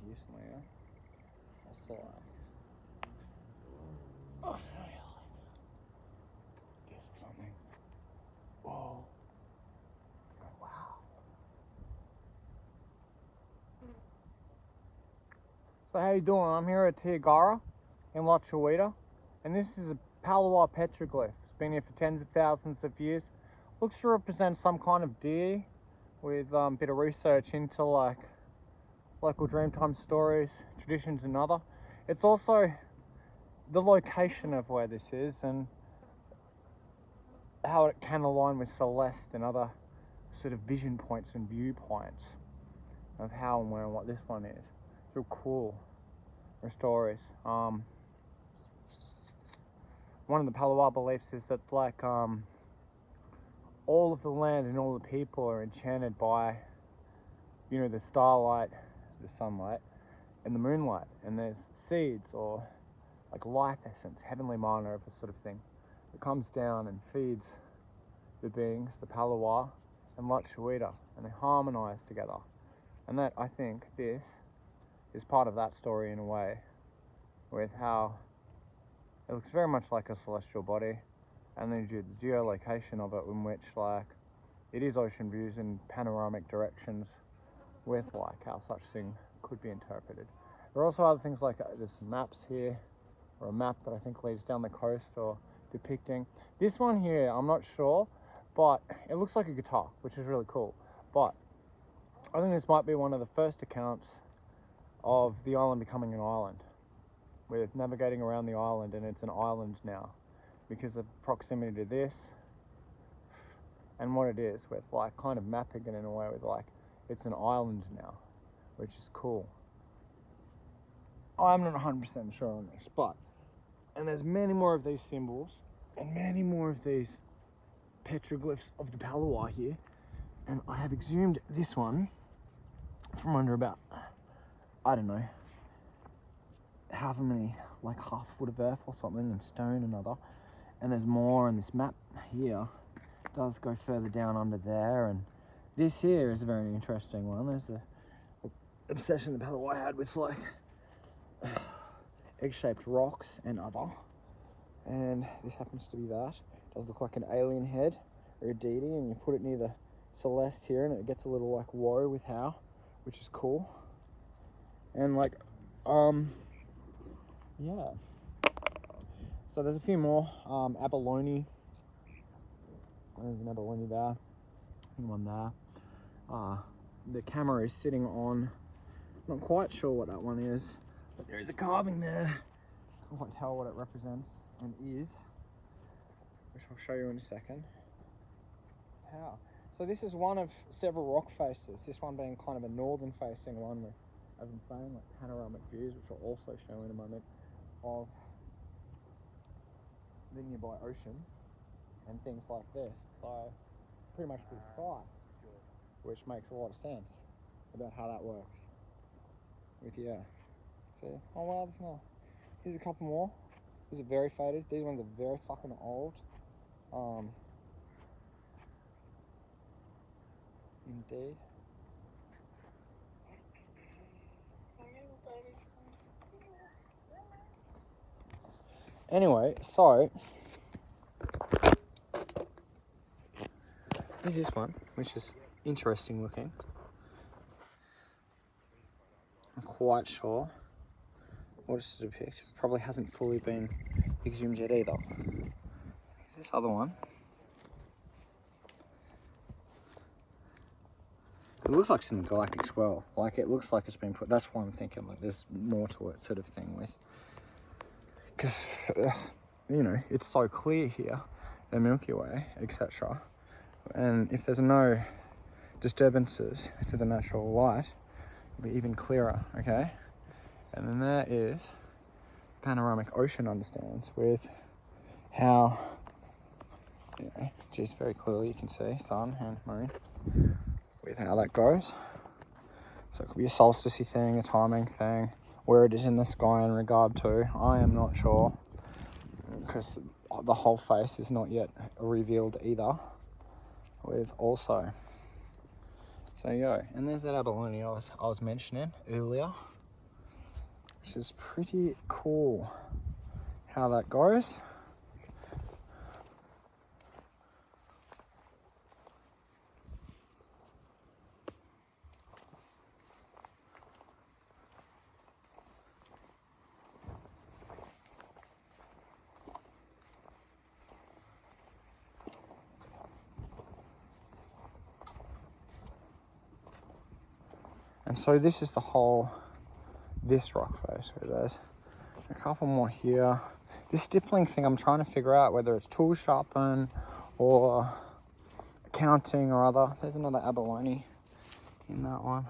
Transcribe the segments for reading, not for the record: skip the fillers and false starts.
here somewhere. I saw that. Oh, no, this or something. Whoa. Oh, wow. So how you doing? I'm here at Tiagarra in Lutruwita, and this is a Palawa Petroglyph. It's been here for tens of thousands of years. Looks to represent some kind of deity with a bit of research into like local Dreamtime stories, traditions and other. It's also the location of where this is and how it can align with Celeste and other sort of vision points and viewpoints of how and where and what this one is. It's real cool. Their stories. One of the Palawa beliefs is that like all of the land and all the people are enchanted by, you know, the starlight, the sunlight, and the moonlight, and there's seeds or like life essence, heavenly mana of a sort of thing that comes down and feeds the beings, the Palawa and Lutruwita, and they harmonize together. And that, I think, this is part of that story in a way, with how it looks very much like a celestial body, and then the geolocation of it, in which like it is ocean views in panoramic directions with like how such thing could be interpreted. There are also other things like there's some maps here, or a map that I think leads down the coast or depicting. This one here, I'm not sure, but it looks like a guitar, which is really cool. But I think this might be one of the first accounts of the island becoming an island, with navigating around the island, and it's an island now because of proximity to this and what it is, with like kind of mapping it in a way with like it's an island now, which is cool. I'm not 100% sure on this, but and there's many more of these symbols and many more of these petroglyphs of the Palawa here, and I have exhumed this one from under about, I don't know, half foot of earth or something, and stone another, and there's more, and this map here does go further down under there, and this here is a very interesting one. There's a obsession the Palawa had with like egg-shaped rocks and other, and this happens to be that. It does look like an alien head or a deity, and you put it near the Celeste here and it gets a little like woe with how, which is cool. And like yeah, so there's a few more. Abalone, there's an abalone there and one there. The camera is sitting on, not quite sure what that one is, but there is a carving there. I can't tell what it represents and is, which I'll show you in a second. How? So this is one of several rock faces, this one being kind of a northern facing one with, as I'm saying, like panoramic views, which I'll also show in a moment, of the nearby ocean and things like this. So pretty much to the sky, which makes a lot of sense about how that works. With yeah, see, oh wow, there's more. Here's a couple more. These are very faded. These ones are very fucking old. Indeed. Anyway, so there's this one, which is interesting looking. I'm quite sure what it's to depict. Probably hasn't fully been exhumed yet either. This other one. It looks like some galactic swirl. Like it looks like it's been put. That's why I'm thinking like there's more to it, sort of thing. With, because you know, it's so clear here, the Milky Way, etc. And if there's no disturbances to the natural light, it'll be even clearer. Okay, and then there is panoramic ocean understands with how, you know, just very clearly you can see sun and moon with how that goes. So it could be a solstice thing, a timing thing, where it is in the sky in regard to, I am not sure, because the whole face is not yet revealed either, with also, so yeah, and there's that abalone I was mentioning earlier, which is pretty cool how that goes. And so this is the whole, this rock face. There's a couple more here. This stippling thing, I'm trying to figure out whether it's tool sharpen or accounting or other. There's another abalone in that one.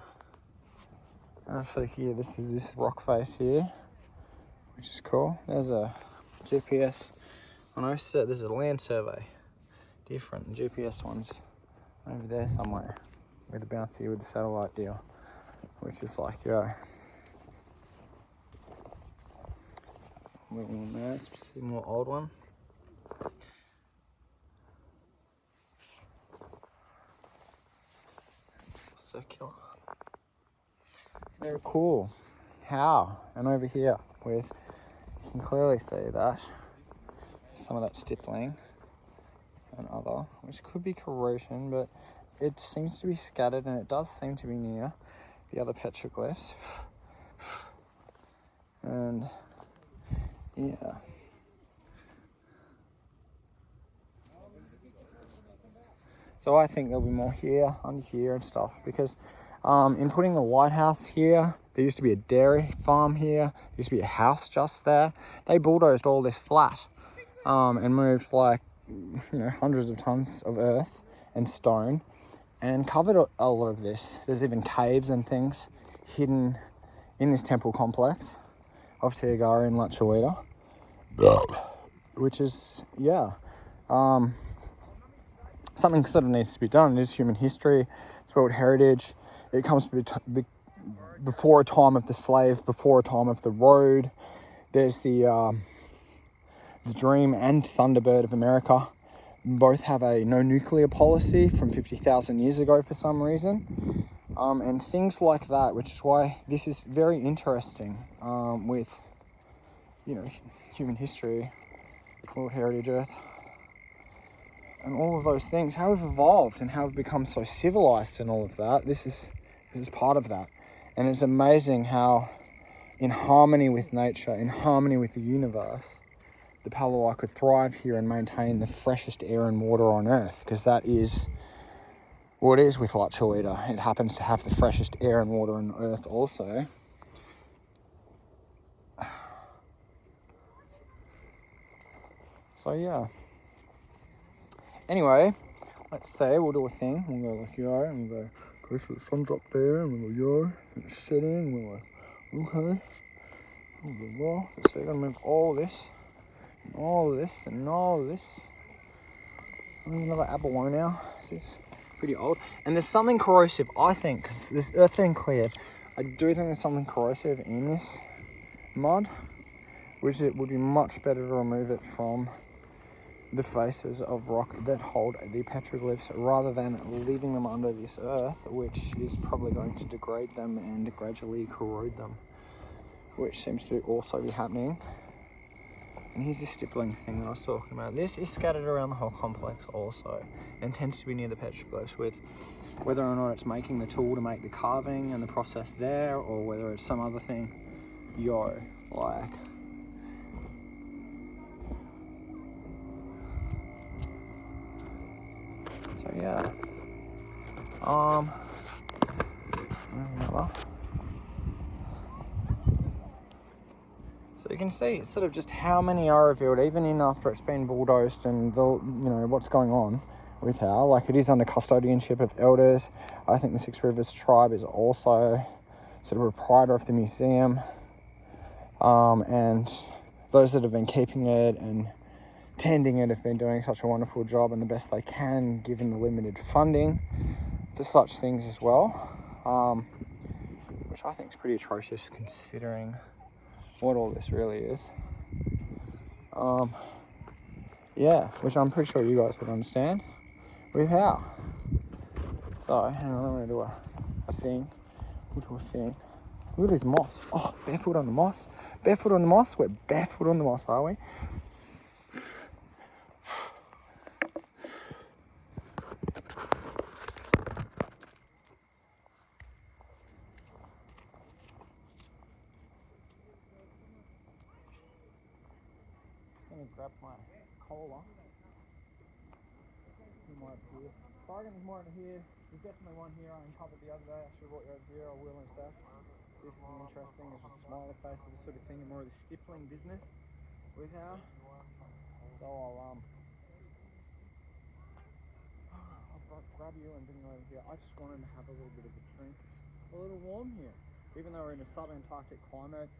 And so here, this is this rock face here, which is cool. There's a GPS. I know there's a land survey, different. The GPS one's over there somewhere with the bouncy, with the satellite deal, which is like, yo. Little one there, it's a more old one. It's circular. Very cool. How? And over here, with, you can clearly see that some of that stippling and other, which could be corrosion, but it seems to be scattered, and it does seem to be near the other petroglyphs. And yeah. So I think there'll be more here, under here and stuff, because in putting the lighthouse here, there used to be a dairy farm here, there used to be a house just there. They bulldozed all this flat and moved like, hundreds of tons of earth and stone and covered a lot of this. There's even caves and things hidden in this temple complex of Tiagarra in Lutruwita, which is, something sort of needs to be done. It is human history, it's world heritage. It comes before a time of the slave, before a time of the road. There's the Dream and Thunderbird of America. Both have a no nuclear policy from 50,000 years ago for some reason. And things like that, which is why this is very interesting with, human history, World Heritage Earth, and all of those things, how we've evolved and how we've become so civilized and all of that. This is part of that. And it's amazing how, in harmony with nature, in harmony with the universe, the Palawa could thrive here and maintain the freshest air and water on Earth, because that is what it is with Lutruwita. It happens to have the freshest air and water on Earth also. So yeah. Anyway, let's say we'll do a thing. We'll go like, yo, and we'll go for the sun drop there, and we'll go, yo, and it's set in, and we're like, okay. We'll go, well, so we're gonna move all this, and all of this, and all of this. There's another abalone now. It's pretty old. And there's something corrosive, I think, because this earth thing cleared. I do think there's something corrosive in this mud, which it would be much better to remove it from the faces of rock that hold the petroglyphs rather than leaving them under this earth, which is probably going to degrade them and gradually corrode them, which seems to also be happening. And here's the stippling thing that I was talking about. This is scattered around the whole complex also, and tends to be near the petroglyphs, with whether or not it's making the tool to make the carving and the process there, or whether it's some other thing. So yeah. So you can see sort of just how many are revealed, even in after it's been bulldozed, and what's going on with how, like, it is under custodianship of elders. I think the Six Rivers tribe is also sort of a proprietor of the museum, and those that have been keeping it and tending it have been doing such a wonderful job and the best they can given the limited funding for such things as well, which I think is pretty atrocious considering what all this really is. Which I'm pretty sure you guys would understand with how. So hang on, I'm going to do a thing. We'll do a thing. Look at this moss. Oh, barefoot on the moss. Barefoot on the moss? We're barefoot on the moss, are we? I'm gonna grab my cola. More up here. Bargain is more over here. There's definitely one here I uncovered the other day. I should have brought you over here. I will in a sec. This is interesting. It's a smiley face of the sort of thing, and more of the stippling business with her. So I'll grab you and bring you over here. I just wanted to have a little bit of a drink. It's a little warm here. Even though we're in a subantarctic climate,